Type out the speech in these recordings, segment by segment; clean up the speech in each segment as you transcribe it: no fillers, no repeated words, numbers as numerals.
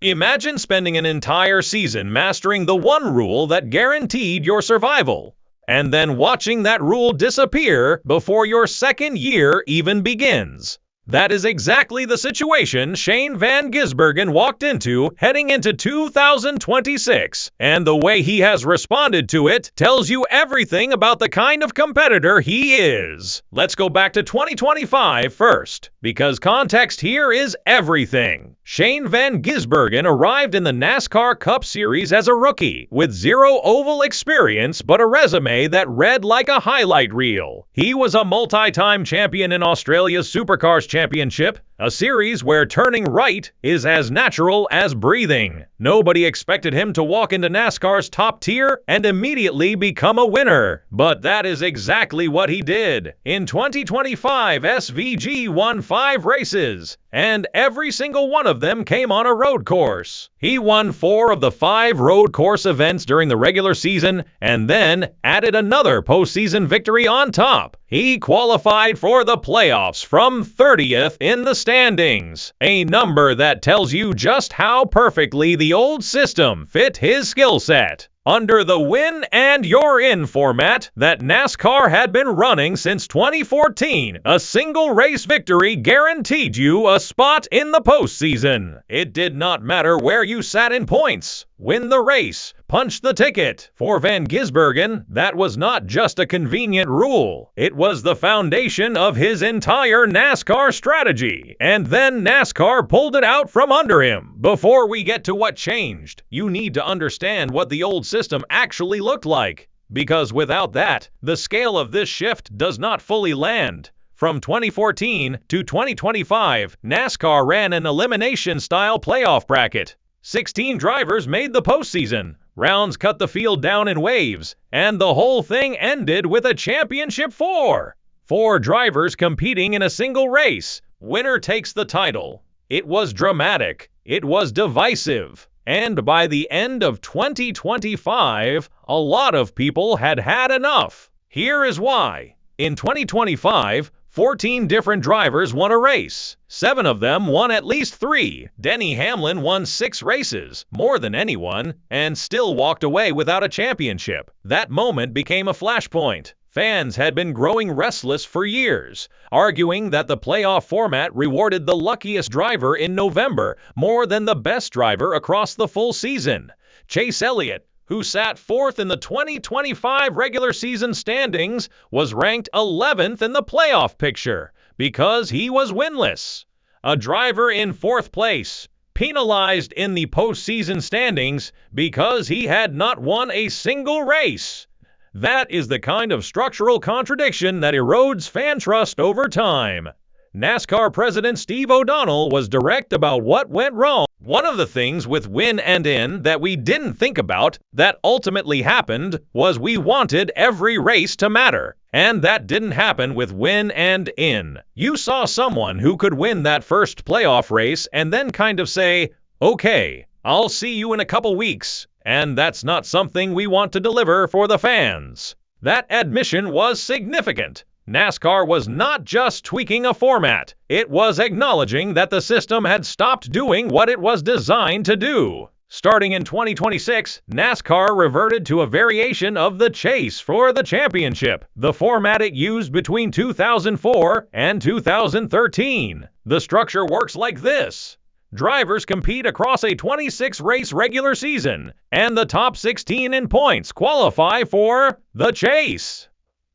Imagine spending an entire season mastering the one rule that guaranteed your survival, and then watching that rule disappear before your second year even begins. That is exactly the situation Shane Van Gisbergen walked into heading into 2026, and the way he has responded to it tells you everything about the kind of competitor he is. Let's go back to 2025 first, because context here is everything. Shane Van Gisbergen arrived in the NASCAR Cup Series as a rookie, with zero oval experience but a resume that read like a highlight reel. He was a multi-time champion in Australia's Supercars Championship, a series where turning right is as natural as breathing. Nobody expected him to walk into NASCAR's top tier and immediately become a winner, but that is exactly what he did. In 2025, SVG won 5 races, and every single one of them came on a road course. He won 4 of the 5 road course events during the regular season and then added another postseason victory on top. He qualified for the playoffs from 30th in the standings, a number that tells you just how perfectly the old system fit his skill set. Under the win and you're in format that NASCAR had been running since 2014, a single race victory guaranteed you a spot in the postseason. It did not matter where you sat in points. Win the race, punch the ticket. For Van Gisbergen, that was not just a convenient rule. It was the foundation of his entire NASCAR strategy. And then NASCAR pulled it out from under him. Before we get to what changed, you need to understand what the old system actually looked like. Because without that, the scale of this shift does not fully land. From 2014 to 2025, NASCAR ran an elimination-style playoff bracket. 16 drivers made the postseason, rounds cut the field down in waves, and the whole thing ended with a championship 4. 4 drivers competing in a single race. Winner takes the title. It was dramatic. It was divisive. And by the end of 2025, a lot of people had had enough. Here is why. In 2025, 14 different drivers won a race. 7 of them won at least 3. Denny Hamlin won 6 races, more than anyone, and still walked away without a championship. That moment became a flashpoint. Fans had been growing restless for years, arguing that the playoff format rewarded the luckiest driver in November more than the best driver across the full season. Chase Elliott, who sat 4th in the 2025 regular season standings, was ranked 11th in the playoff picture because he was winless. A driver in 4th place, penalized in the postseason standings because he had not won a single race. That is the kind of structural contradiction that erodes fan trust over time. NASCAR President Steve O'Donnell was direct about what went wrong. One of the things with win and in that we didn't think about that ultimately happened was we wanted every race to matter. And that didn't happen with win and in. You saw someone who could win that first playoff race and then kind of say, okay, I'll see you in a couple weeks. And that's not something we want to deliver for the fans. That admission was significant. NASCAR was not just tweaking a format. It was acknowledging that the system had stopped doing what it was designed to do. Starting in 2026, NASCAR reverted to a variation of the chase for the championship, the format it used between 2004 and 2013. The structure works like this. Drivers compete across a 26-race regular season, and the top 16 in points qualify for the chase.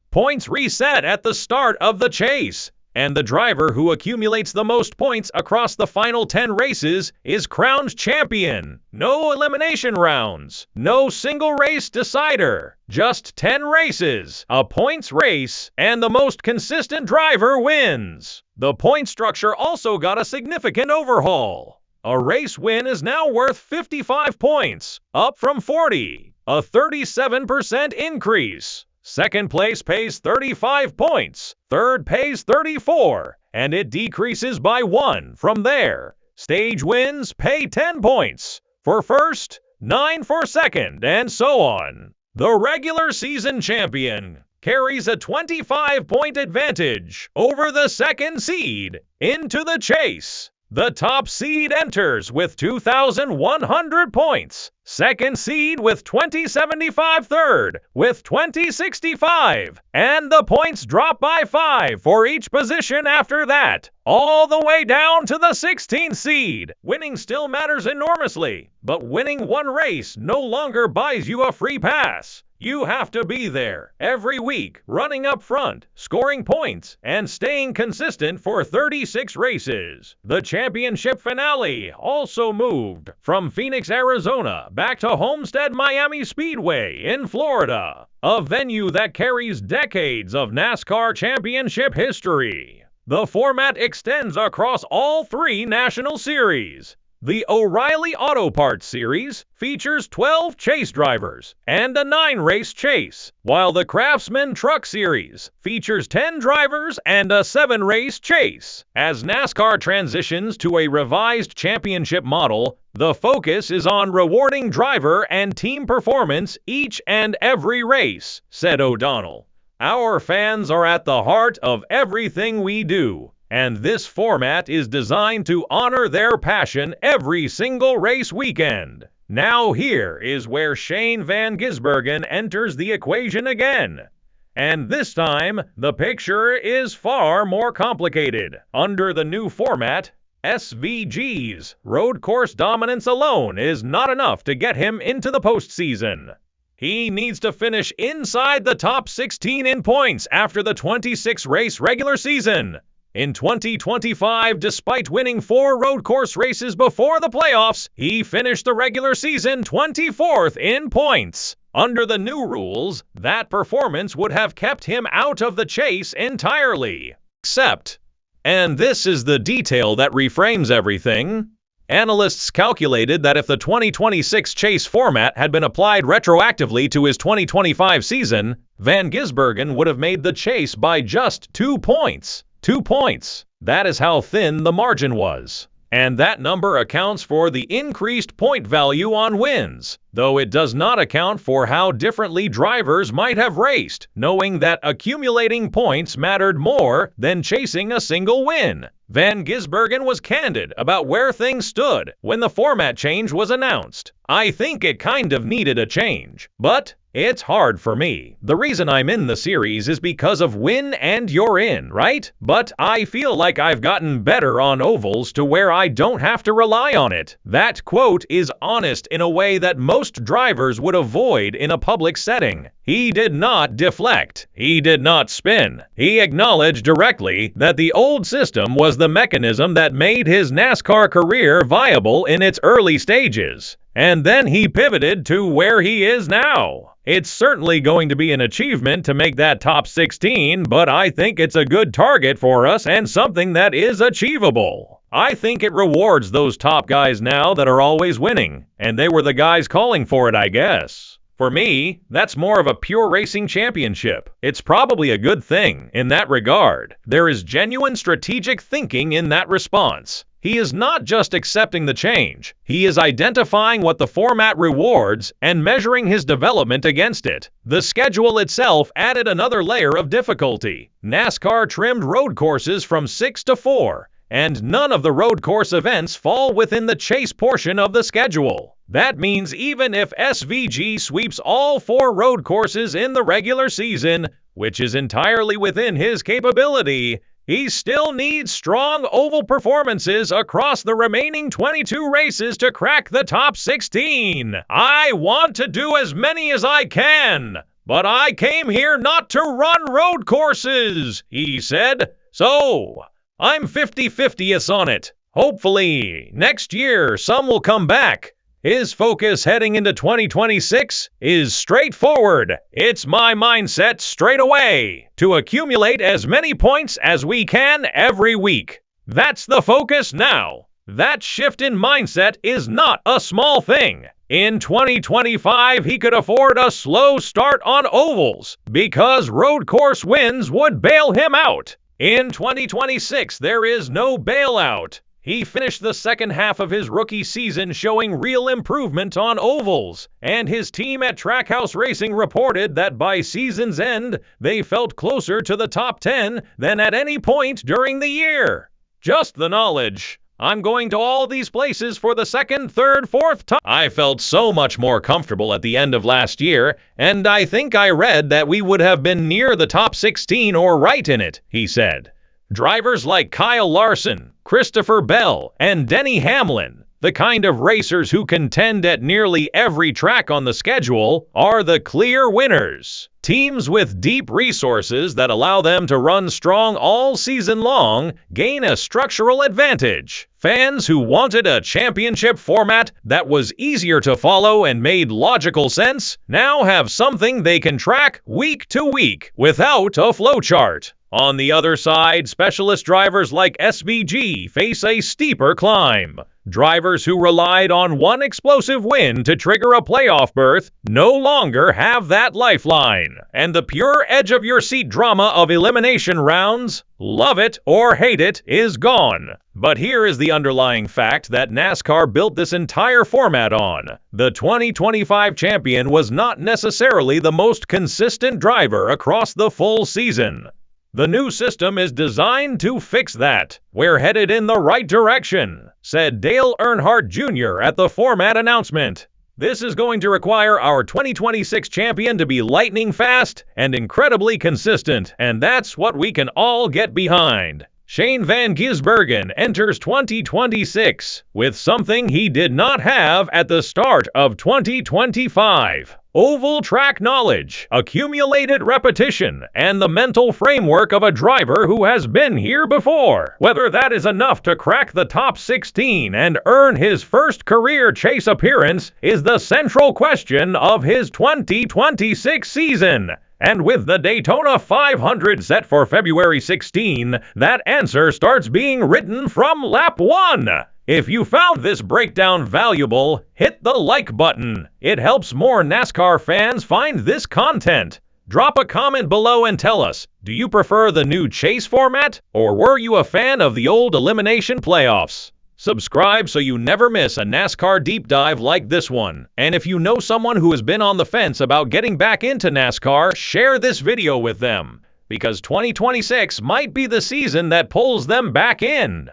Points reset at the start of the chase, and the driver who accumulates the most points across the final 10 races is crowned champion. No elimination rounds, no single race decider, just 10 races, a points race, and the most consistent driver wins. The point structure also got a significant overhaul. A race win is now worth 55 points, up from 40, a 37% increase. Second place pays 35 points, third pays 34, and it decreases by 1 from there. Stage wins pay 10 points for first, 9 for second, and so on. The regular season champion carries a 25-point advantage over the second seed into the chase. The top seed enters with 2,100 points. Second seed with 2075, third with 2065, and the points drop by 5 for each position after that, all the way down to the 16th seed. Winning still matters enormously, but winning one race no longer buys you a free pass. You have to be there every week, running up front, scoring points, and staying consistent for 36 races. The championship finale also moved from Phoenix, Arizona, back to Homestead Miami Speedway in Florida, a venue that carries decades of NASCAR championship history. The format extends across all 3 national series. The O'Reilly Auto Parts Series features 12 chase drivers and a 9-race chase, while the Craftsman Truck Series features 10 drivers and a 7-race chase. As NASCAR transitions to a revised championship model, the focus is on rewarding driver and team performance each and every race, said O'Donnell. Our fans are at the heart of everything we do, and this format is designed to honor their passion every single race weekend. Now here is where Shane Van Gisbergen enters the equation again. And this time, the picture is far more complicated. Under the new format, SVG's road course dominance alone is not enough to get him into the postseason. He needs to finish inside the top 16 in points after the 26-race regular season. In 2025, despite winning 4 road course races before the playoffs, he finished the regular season 24th in points. Under the new rules, that performance would have kept him out of the chase entirely. Except, and this is the detail that reframes everything, analysts calculated that if the 2026 chase format had been applied retroactively to his 2025 season, Van Gisbergen would have made the chase by just 2 points. 2 points. That is how thin the margin was. And that number accounts for the increased point value on wins, though it does not account for how differently drivers might have raced, knowing that accumulating points mattered more than chasing a single win. Van Gisbergen was candid about where things stood when the format change was announced. I think it kind of needed a change, but it's hard for me. The reason I'm in the series is because of win and you're in, right? But I feel like I've gotten better on ovals to where I don't have to rely on it. That quote is honest in a way that most drivers would avoid in a public setting. He did not deflect. He did not spin. He acknowledged directly that the old system was the mechanism that made his NASCAR career viable in its early stages. And then he pivoted to where he is now. It's certainly going to be an achievement to make that top 16, but I think it's a good target for us and something that is achievable. I think it rewards those top guys now that are always winning, and they were the guys calling for it, I guess. For me, that's more of a pure racing championship. It's probably a good thing in that regard. There is genuine strategic thinking in that response. He is not just accepting the change. He is identifying what the format rewards and measuring his development against it. The schedule itself added another layer of difficulty. NASCAR trimmed road courses from 6 to 4, and none of the road course events fall within the chase portion of the schedule. That means even if SVG sweeps all 4 road courses in the regular season, which is entirely within his capability, he still needs strong oval performances across the remaining 22 races to crack the top 16. I want to do as many as I can, but I came here not to run road courses, he said. So, I'm 50-50 on it. Hopefully, next year some will come back. His focus heading into 2026 is straightforward. It's my mindset straight away to accumulate as many points as we can every week. That's the focus now. That shift in mindset is not a small thing. In 2025, he could afford a slow start on ovals because road course wins would bail him out. In 2026, there is no bailout. He finished the second half of his rookie season showing real improvement on ovals, and his team at Trackhouse Racing reported that by season's end, they felt closer to the top 10 than at any point during the year. Just the knowledge I'm going to all these places for the second, third, fourth time. I felt so much more comfortable at the end of last year, and I think I read that we would have been near the top 16 or right in it, he said. Drivers like Kyle Larson, Christopher Bell, and Denny Hamlin, the kind of racers who contend at nearly every track on the schedule, are the clear winners. Teams with deep resources that allow them to run strong all season long gain a structural advantage. Fans who wanted a championship format that was easier to follow and made logical sense now have something they can track week to week without a flowchart. On the other side, specialist drivers like SVG face a steeper climb. Drivers who relied on one explosive win to trigger a playoff berth no longer have that lifeline, and the pure edge-of-your-seat drama of elimination rounds, love it or hate it, is gone. But here is the underlying fact that NASCAR built this entire format on. The 2025 champion was not necessarily the most consistent driver across the full season. The new system is designed to fix that. We're headed in the right direction, said Dale Earnhardt Jr. at the format announcement. This is going to require our 2026 champion to be lightning fast and incredibly consistent, and that's what we can all get behind. Shane Van Gisbergen enters 2026 with something he did not have at the start of 2025. Oval track knowledge, accumulated repetition, and the mental framework of a driver who has been here before. Whether that is enough to crack the top 16 and earn his first career chase appearance is the central question of his 2026 season. And with the Daytona 500 set for February 16, that answer starts being written from lap 1. If you found this breakdown valuable, hit the like button. It helps more NASCAR fans find this content. Drop a comment below and tell us, do you prefer the new chase format, or were you a fan of the old elimination playoffs? Subscribe so you never miss a NASCAR deep dive like this one. And if you know someone who has been on the fence about getting back into NASCAR, share this video with them, because 2026 might be the season that pulls them back in.